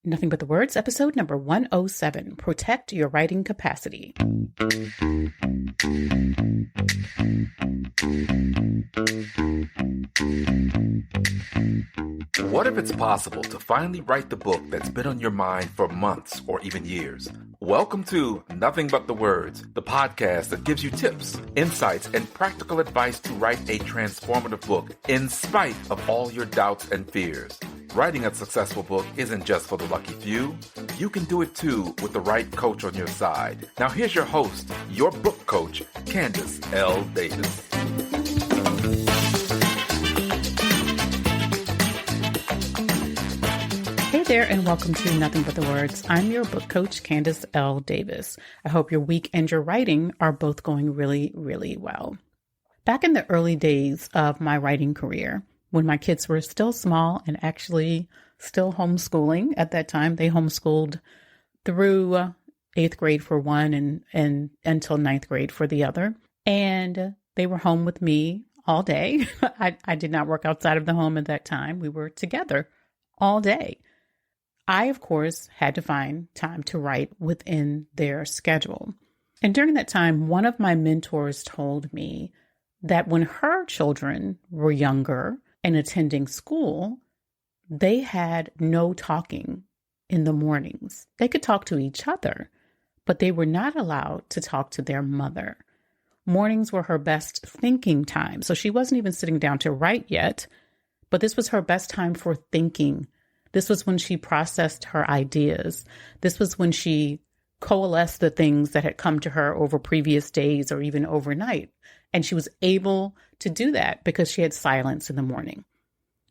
Nothing But the Words, episode number 107, Protect Your Writing Capacity. What if it's possible to finally write the book that's been on your mind for months or even years? Welcome to Nothing But the Words, the podcast that gives you tips, insights, and practical advice to write a transformative book in spite of all your doubts and fears. Writing a successful book isn't just for the lucky few. You can do it too with the right coach on your side. Now here's your host, your book coach, Candace L. Davis. Hey there, and welcome to Nothing But the Words. I'm your book coach, Candace L. Davis. I hope your week and your writing are both going really, really well. Back in the early days of my writing career, when my kids were still small and actually still homeschooling at that time, they homeschooled through 8th grade for one and until 9th grade for the other. And they were home with me all day. I did not work outside of the home at that time. We were together all day. I, of course, had to find time to write within their schedule. And during that time, one of my mentors told me that when her children were younger and attending school, they had no talking in the mornings. They could talk to each other, but they were not allowed to talk to their mother. Mornings were her best thinking time. So she wasn't even sitting down to write yet, but this was her best time for thinking. This was when she processed her ideas. This was when she coalesced the things that had come to her over previous days or even overnight. And she was able to do that because she had silence in the morning.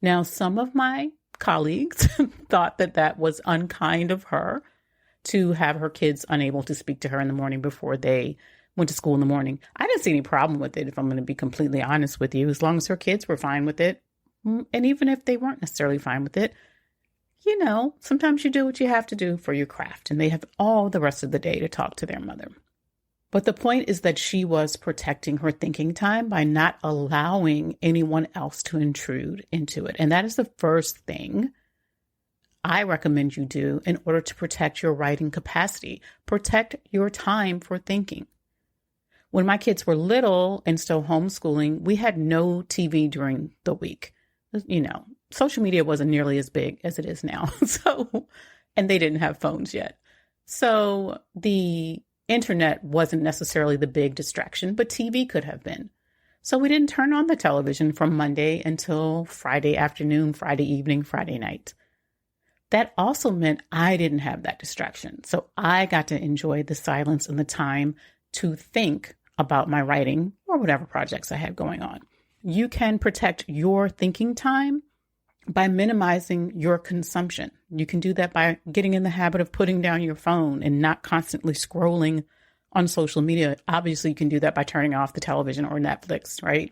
Now, some of my colleagues thought that that was unkind of her to have her kids unable to speak to her in the morning before they went to school in the morning. I didn't see any problem with it, if I'm going to be completely honest with you, as long as her kids were fine with it. And even if they weren't necessarily fine with it, you know, sometimes you do what you have to do for your craft, and they have all the rest of the day to talk to their mother. But the point is that she was protecting her thinking time by not allowing anyone else to intrude into it. And that is the first thing I recommend you do in order to protect your writing capacity. Protect your time for thinking. When my kids were little and still homeschooling, we had no TV during the week. You know, social media wasn't nearly as big as it is now. And they didn't have phones yet. So the internet wasn't necessarily the big distraction, but TV could have been. So we didn't turn on the television from Monday until Friday afternoon, Friday evening, Friday night. That also meant I didn't have that distraction. So I got to enjoy the silence and the time to think about my writing or whatever projects I had going on. You can protect your thinking time by minimizing your consumption. You can do that by getting in the habit of putting down your phone and not constantly scrolling on social media. Obviously, you can do that by turning off the television or Netflix, right?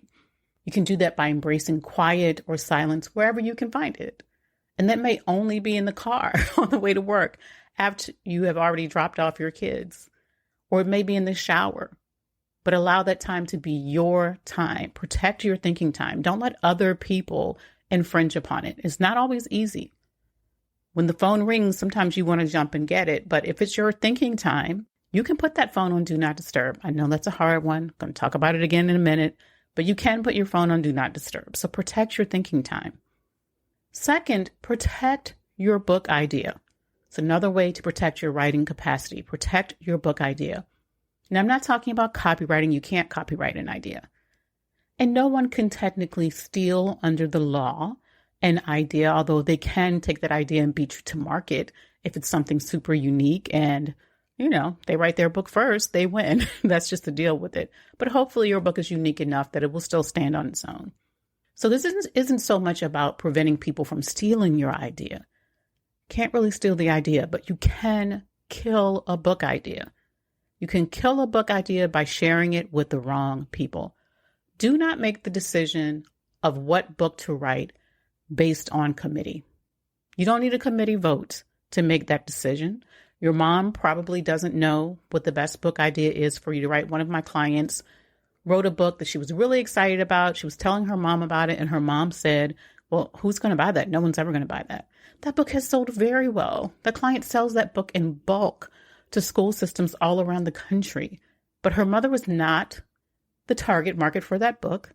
You can do that by embracing quiet or silence wherever you can find it. And that may only be in the car on the way to work after you have already dropped off your kids, or it may be in the shower. But allow that time to be your time. Protect your thinking time. Don't let other people infringe upon it. It's not always easy. When the phone rings, sometimes you want to jump and get it. But if it's your thinking time, you can put that phone on Do Not Disturb. I know that's a hard one. I'm going to talk about it again in a minute. But you can put your phone on Do Not Disturb. So protect your thinking time. Second, protect your book idea. It's another way to protect your writing capacity. Protect your book idea. Now, I'm not talking about copywriting. You can't copyright an idea. And no one can technically steal under the law an idea, although they can take that idea and beat you to market if it's something super unique and, you know, they write their book first, they win. That's just the deal with it. But hopefully your book is unique enough that it will still stand on its own. So this isn't so much about preventing people from stealing your idea. Can't really steal the idea, but you can kill a book idea. You can kill a book idea by sharing it with the wrong people. Do not make the decision of what book to write based on committee. You don't need a committee vote to make that decision. Your mom probably doesn't know what the best book idea is for you to write. One of my clients wrote a book that she was really excited about. She was telling her mom about it, and her mom said, well, who's going to buy that? No one's ever going to buy that. That book has sold very well. The client sells that book in bulk to school systems all around the country. But her mother was not the target market for that book,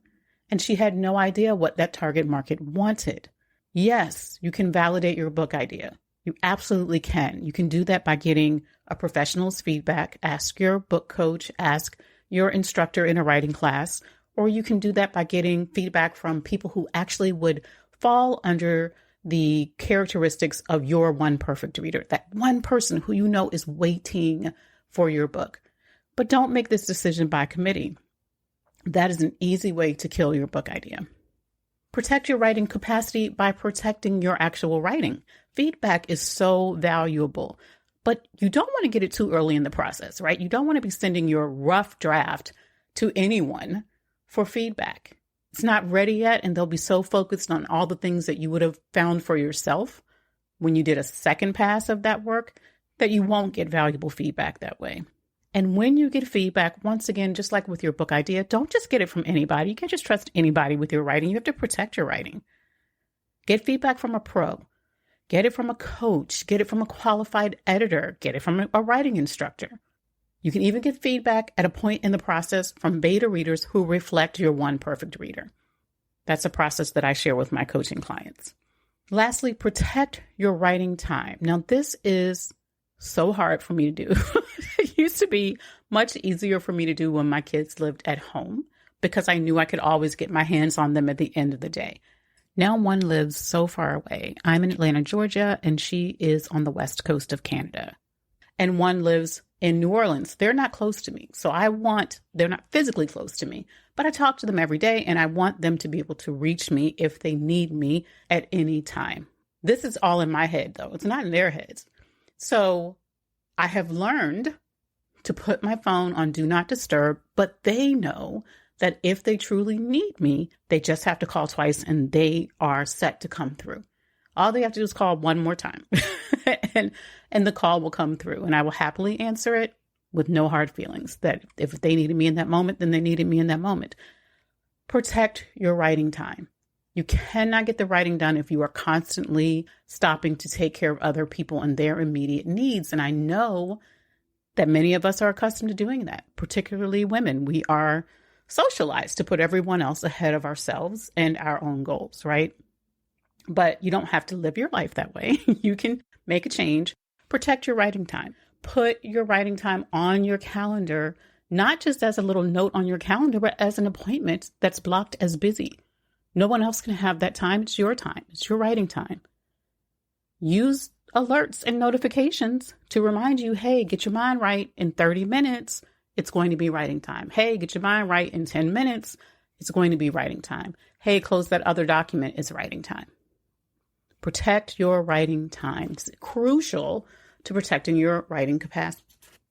and she had no idea what that target market wanted. Yes, you can validate your book idea. You absolutely can. You can do that by getting a professional's feedback, ask your book coach, ask your instructor in a writing class, or you can do that by getting feedback from people who actually would fall under the characteristics of your one perfect reader, that one person who you know is waiting for your book. But don't make this decision by committee. That is an easy way to kill your book idea. Protect your writing capacity by protecting your actual writing. Feedback is so valuable, but you don't want to get it too early in the process, right? You don't want to be sending your rough draft to anyone for feedback. It's not ready yet, and they'll be so focused on all the things that you would have found for yourself when you did a second pass of that work that you won't get valuable feedback that way. And when you get feedback, once again, just like with your book idea, don't just get it from anybody. You can't just trust anybody with your writing. You have to protect your writing. Get feedback from a pro. Get it from a coach. Get it from a qualified editor. Get it from a writing instructor. You can even get feedback at a point in the process from beta readers who reflect your one perfect reader. That's a process that I share with my coaching clients. Lastly, protect your writing time. Now, this is so hard for me to do. It used to be much easier for me to do when my kids lived at home because I knew I could always get my hands on them at the end of the day. Now one lives so far away. I'm in Atlanta, Georgia, and she is on the west coast of Canada. And one lives in New Orleans. They're not close to me. So they're not physically close to me, but I talk to them every day and I want them to be able to reach me if they need me at any time. This is all in my head though. It's not in their heads. So I have learned to put my phone on do not disturb, but they know that if they truly need me, they just have to call twice and they are set to come through. All they have to do is call one more time and the call will come through and I will happily answer it with no hard feelings that if they needed me in that moment, then they needed me in that moment. Protect your writing time. You cannot get the writing done if you are constantly stopping to take care of other people and their immediate needs. And I know that many of us are accustomed to doing that, particularly women. We are socialized to put everyone else ahead of ourselves and our own goals, right? But you don't have to live your life that way. You can make a change. Protect your writing time. Put your writing time on your calendar, not just as a little note on your calendar, but as an appointment that's blocked as busy. No one else can have that time. It's your time. It's your writing time. Use alerts and notifications to remind you, hey, get your mind right in 30 minutes. It's going to be writing time. Hey, get your mind right in 10 minutes. It's going to be writing time. Hey, close that other document. It's writing time. Protect your writing time. It's crucial to protecting your writing capacity.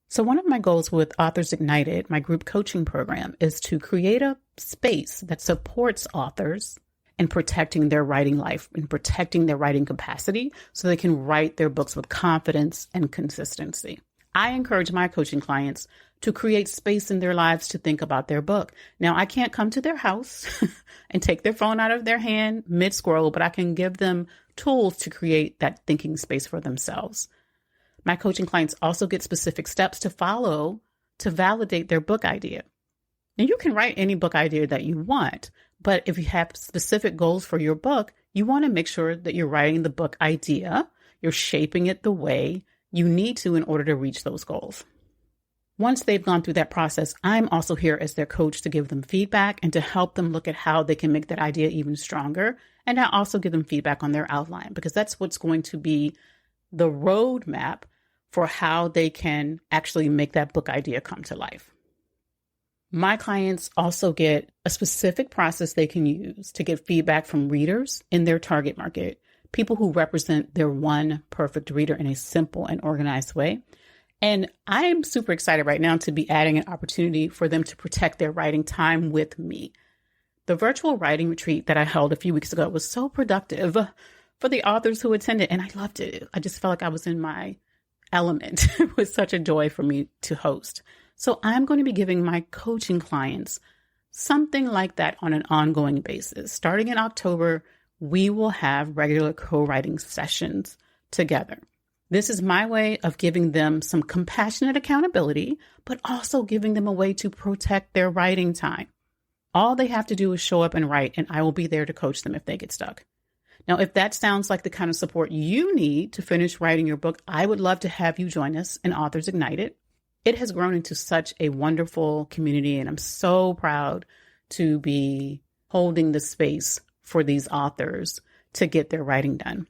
So one of my goals with Authors Ignited, my group coaching program, is to create a space that supports authors in protecting their writing life and protecting their writing capacity so they can write their books with confidence and consistency. I encourage my coaching clients to create space in their lives to think about their book. Now, I can't come to their house and take their phone out of their hand mid-scroll, but I can give them tools to create that thinking space for themselves. My coaching clients also get specific steps to follow to validate their book idea. Now, you can write any book idea that you want, but if you have specific goals for your book, you want to make sure that you're writing the book idea, you're shaping it the way you need to in order to reach those goals. Once they've gone through that process, I'm also here as their coach to give them feedback and to help them look at how they can make that idea even stronger. And I also give them feedback on their outline because that's what's going to be the roadmap for how they can actually make that book idea come to life. My clients also get a specific process they can use to get feedback from readers in their target market, people who represent their one perfect reader in a simple and organized way. And I'm super excited right now to be adding an opportunity for them to protect their writing time with me. The virtual writing retreat that I held a few weeks ago was so productive for the authors who attended, and I loved it. I just felt like I was in my element. It was such a joy for me to host. So I'm going to be giving my coaching clients something like that on an ongoing basis. Starting in October, we will have regular co-writing sessions together. This is my way of giving them some compassionate accountability, but also giving them a way to protect their writing time. All they have to do is show up and write, and I will be there to coach them if they get stuck. Now, if that sounds like the kind of support you need to finish writing your book, I would love to have you join us in Authors Ignited. It has grown into such a wonderful community, and I'm so proud to be holding the space for these authors to get their writing done.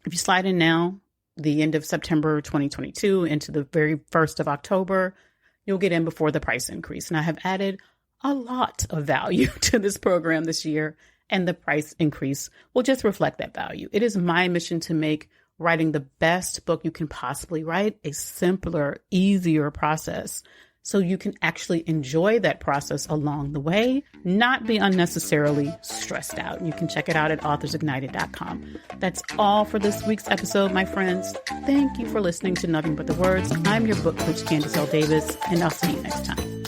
If you slide in now, the end of September 2022 into the very 1st of October, you'll get in before the price increase. And I have added a lot of value to this program this year, and the price increase will just reflect that value. It is my mission to make writing the best book you can possibly write a simpler, easier process, so you can actually enjoy that process along the way, not be unnecessarily stressed out. You can check it out at authorsignited.com. That's all for this week's episode, my friends. Thank you for listening to Nothing But the Words. I'm your book coach, Candace L. Davis, and I'll see you next time.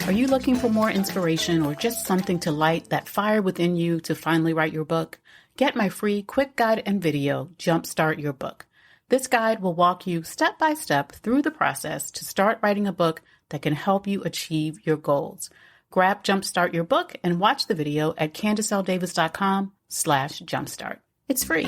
Are you looking for more inspiration or just something to light that fire within you to finally write your book? Get my free quick guide and video, Jumpstart Your Book. This guide will walk you step by step through the process to start writing a book that can help you achieve your goals. Grab Jumpstart Your Book and watch the video at CandaceLDavis.com/jumpstart. It's free.